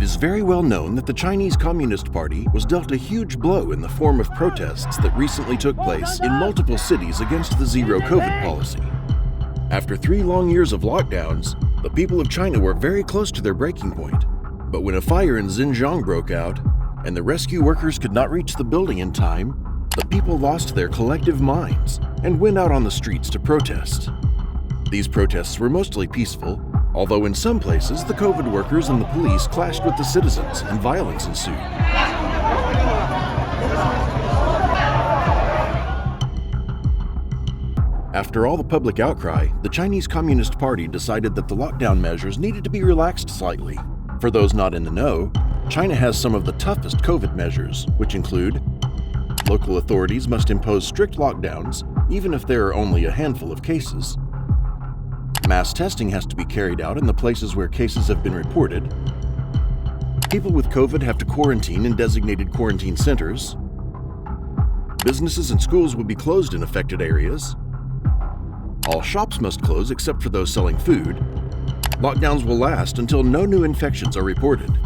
is very well known that the Chinese Communist Party was dealt a huge blow in the form of protests that recently took place in multiple cities against the zero COVID policy. After 3 long years of lockdowns, the people of China were very close to their breaking point. But when a fire in Xinjiang broke out and the rescue workers could not reach the building in time, the people lost their collective minds and went out on the streets to protest. These protests were mostly peaceful, although in some places the COVID workers and the police clashed with the citizens and violence ensued. After all the public outcry, the Chinese Communist Party decided that the lockdown measures needed to be relaxed slightly. For those not in the know, China has some of the toughest COVID measures, which include local authorities must impose strict lockdowns, even if there are only a handful of cases. Mass testing has to be carried out in the places where cases have been reported. People with COVID have to quarantine in designated quarantine centers. Businesses and schools will be closed in affected areas. All shops must close except for those selling food. Lockdowns will last until no new infections are reported.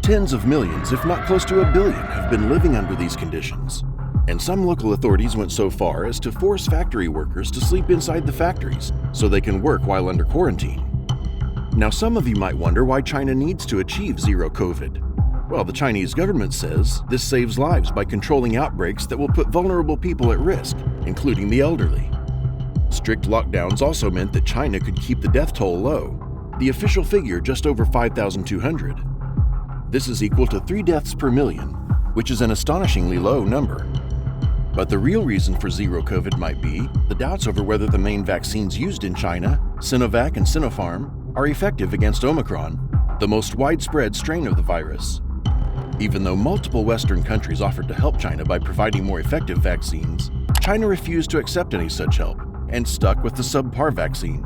Tens of millions, if not close to 1 billion, have been living under these conditions. And some local authorities went so far as to force factory workers to sleep inside the factories so they can work while under quarantine. Now, some of you might wonder why China needs to achieve zero COVID. Well, the Chinese government says this saves lives by controlling outbreaks that will put vulnerable people at risk, including the elderly. Strict lockdowns also meant that China could keep the death toll low, the official figure just over 5,200. This is equal to 3 deaths per million, which is an astonishingly low number. But the real reason for zero COVID might be the doubts over whether the main vaccines used in China, Sinovac and Sinopharm, are effective against Omicron, the most widespread strain of the virus. Even though multiple Western countries offered to help China by providing more effective vaccines, China refused to accept any such help and stuck with the subpar vaccine.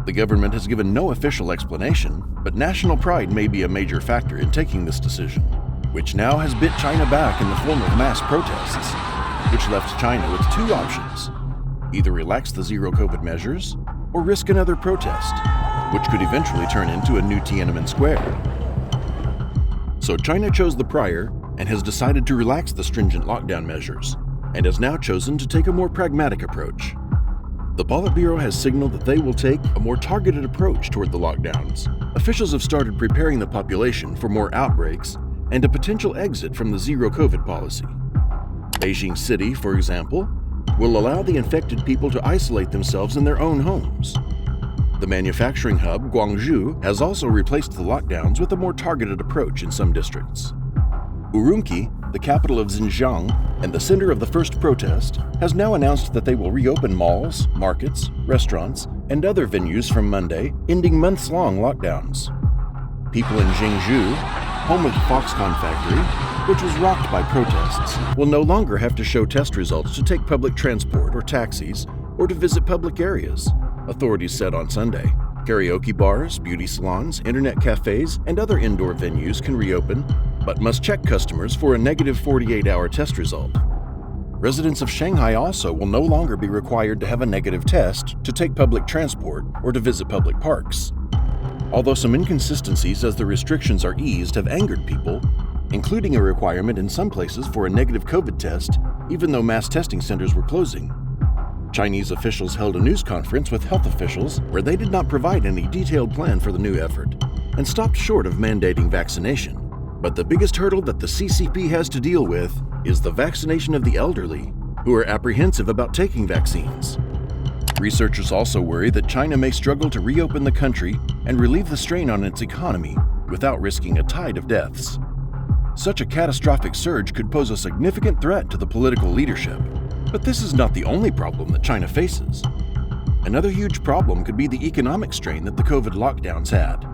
The government has given no official explanation, but national pride may be a major factor in taking this decision, which now has bit China back in the form of mass protests, which left China with 2 options: either relax the zero COVID measures or risk another protest, which could eventually turn into a new Tiananmen Square. So China chose the prior and has decided to relax the stringent lockdown measures, and has now chosen to take a more pragmatic approach. The Politburo has signaled that they will take a more targeted approach toward the lockdowns. Officials have started preparing the population for more outbreaks and a potential exit from the zero COVID policy. Beijing City, for example, will allow the infected people to isolate themselves in their own homes. The manufacturing hub, Guangzhou, has also replaced the lockdowns with a more targeted approach in some districts. Urumqi, the capital of Xinjiang and the center of the first protest, has now announced that they will reopen malls, markets, restaurants, and other venues from Monday, ending months-long lockdowns. People in Jingzhou, home of the Foxconn factory, which was rocked by protests, will no longer have to show test results to take public transport or taxis or to visit public areas, authorities said on Sunday. Karaoke bars, beauty salons, internet cafes, and other indoor venues can reopen, but must check customers for a negative 48-hour test result. Residents of Shanghai also will no longer be required to have a negative test to take public transport or to visit public parks. Although some inconsistencies as the restrictions are eased have angered people, including a requirement in some places for a negative COVID test, even though mass testing centers were closing. Chinese officials held a news conference with health officials where they did not provide any detailed plan for the new effort and stopped short of mandating vaccination. But the biggest hurdle that the CCP has to deal with is the vaccination of the elderly, who are apprehensive about taking vaccines. Researchers also worry that China may struggle to reopen the country and relieve the strain on its economy without risking a tide of deaths. Such a catastrophic surge could pose a significant threat to the political leadership. But this is not the only problem that China faces. Another huge problem could be the economic strain that the COVID lockdowns had.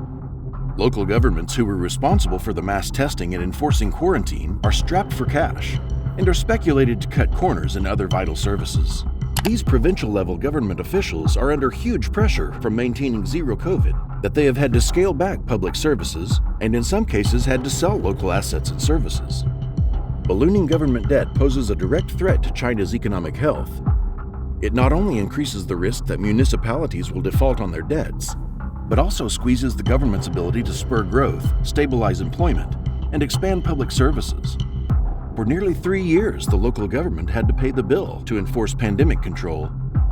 Local governments who were responsible for the mass testing and enforcing quarantine are strapped for cash and are speculated to cut corners in other vital services. These provincial-level government officials are under huge pressure from maintaining zero COVID, that they have had to scale back public services and in some cases had to sell local assets and services. Ballooning government debt poses a direct threat to China's economic health. It not only increases the risk that municipalities will default on their debts, but also squeezes the government's ability to spur growth, stabilize employment, and expand public services. For nearly 3 years, the local government had to pay the bill to enforce pandemic control,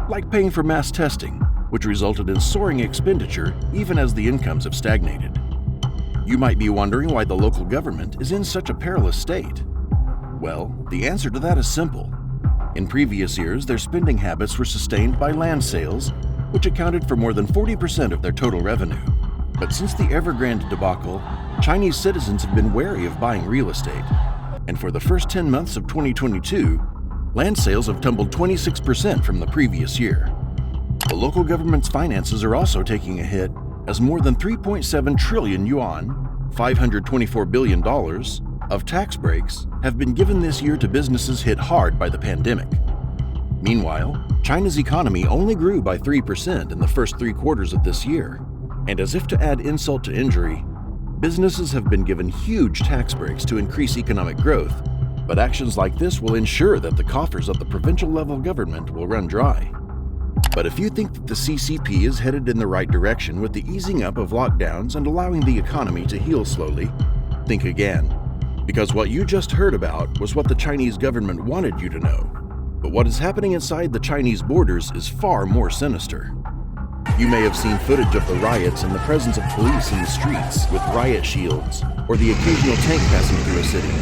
like paying for mass testing, which resulted in soaring expenditure even as the incomes have stagnated. You might be wondering why the local government is in such a perilous state. Well, the answer to that is simple. In previous years, their spending habits were sustained by land sales, which accounted for more than 40% of their total revenue. But since the Evergrande debacle, Chinese citizens have been wary of buying real estate. And for the first 10 months of 2022, land sales have tumbled 26% from the previous year. The local government's finances are also taking a hit as more than 3.7 trillion yuan, $524 billion, of tax breaks have been given this year to businesses hit hard by the pandemic. Meanwhile, China's economy only grew by 3% in the first 3 quarters of this year. And as if to add insult to injury, businesses have been given huge tax breaks to increase economic growth, but actions like this will ensure that the coffers of the provincial level government will run dry. But if you think that the CCP is headed in the right direction with the easing up of lockdowns and allowing the economy to heal slowly, think again. Because what you just heard about was what the Chinese government wanted you to know. But what is happening inside the Chinese borders is far more sinister. You may have seen footage of the riots and the presence of police in the streets with riot shields or the occasional tank passing through a city.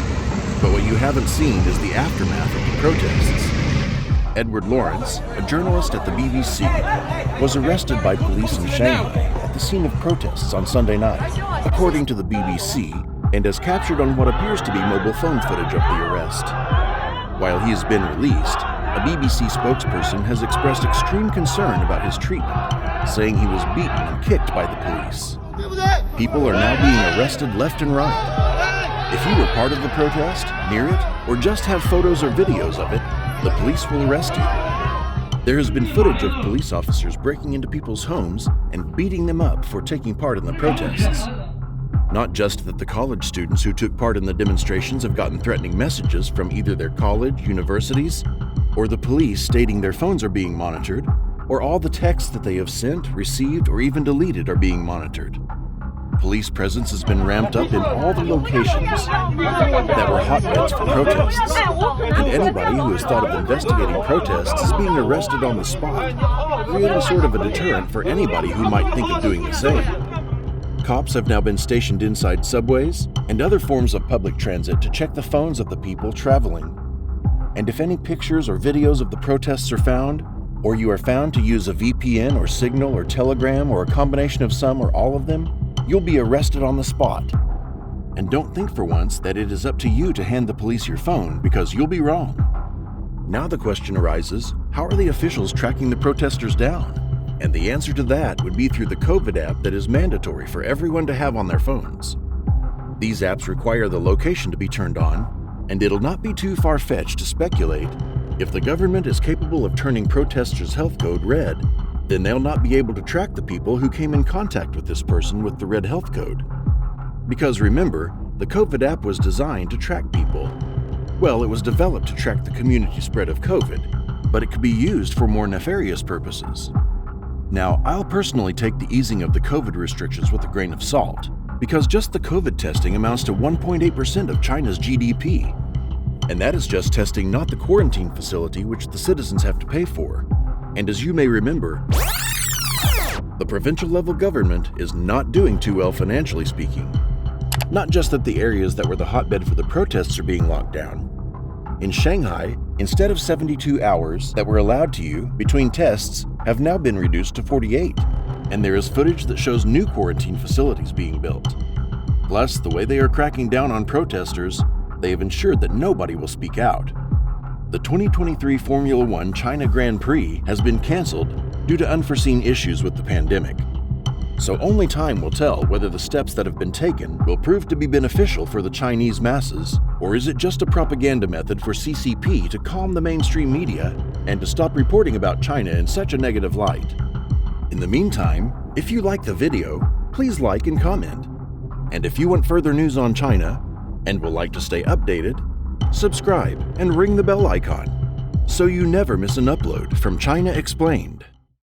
But what you haven't seen is the aftermath of the protests. Edward Lawrence, a journalist at the BBC, was arrested by police in Shanghai at the scene of protests on Sunday night, according to the BBC, and as captured on what appears to be mobile phone footage of the arrest. While he has been released, a BBC spokesperson has expressed extreme concern about his treatment, saying he was beaten and kicked by the police. People are now being arrested left and right. If you were part of the protest, near it, or just have photos or videos of it, the police will arrest you. There has been footage of police officers breaking into people's homes and beating them up for taking part in the protests. Not just that the college students who took part in the demonstrations have gotten threatening messages from either their college, universities, or the police stating their phones are being monitored, or all the texts that they have sent, received, or even deleted are being monitored. Police presence has been ramped up in all the locations that were hotbeds for protests, and anybody who has thought of investigating protests is being arrested on the spot, creating sort of a deterrent for anybody who might think of doing the same. Cops have now been stationed inside subways and other forms of public transit to check the phones of the people traveling. And if any pictures or videos of the protests are found, or you are found to use a VPN or Signal or Telegram or a combination of some or all of them, you'll be arrested on the spot. And don't think for once that it is up to you to hand the police your phone, because you'll be wrong. Now the question arises, how are the officials tracking the protesters down? And the answer to that would be through the COVID app that is mandatory for everyone to have on their phones. These apps require the location to be turned on, and it'll not be too far-fetched to speculate if the government is capable of turning protesters' health code red, then they'll not be able to track the people who came in contact with this person with the red health code. Because remember, the COVID app was designed to track people. Well, it was developed to track the community spread of COVID, but it could be used for more nefarious purposes. Now, I'll personally take the easing of the COVID restrictions with a grain of salt, because just the COVID testing amounts to 1.8% of China's GDP. And that is just testing, not the quarantine facility which the citizens have to pay for. And as you may remember, the provincial level government is not doing too well financially speaking. Not just that the areas that were the hotbed for the protests are being locked down. In Shanghai, instead of 72 hours that were allowed to you between tests have now been reduced to 48, and there is footage that shows new quarantine facilities being built. Plus, the way they are cracking down on protesters, they have ensured that nobody will speak out. The 2023 Formula One China Grand Prix has been canceled due to unforeseen issues with the pandemic. So only time will tell whether the steps that have been taken will prove to be beneficial for the Chinese masses, or is it just a propaganda method for CCP to calm the mainstream media and to stop reporting about China in such a negative light. In the meantime, if you like the video, please like and comment. And if you want further news on China and would like to stay updated, subscribe and ring the bell icon so you never miss an upload from China Explained.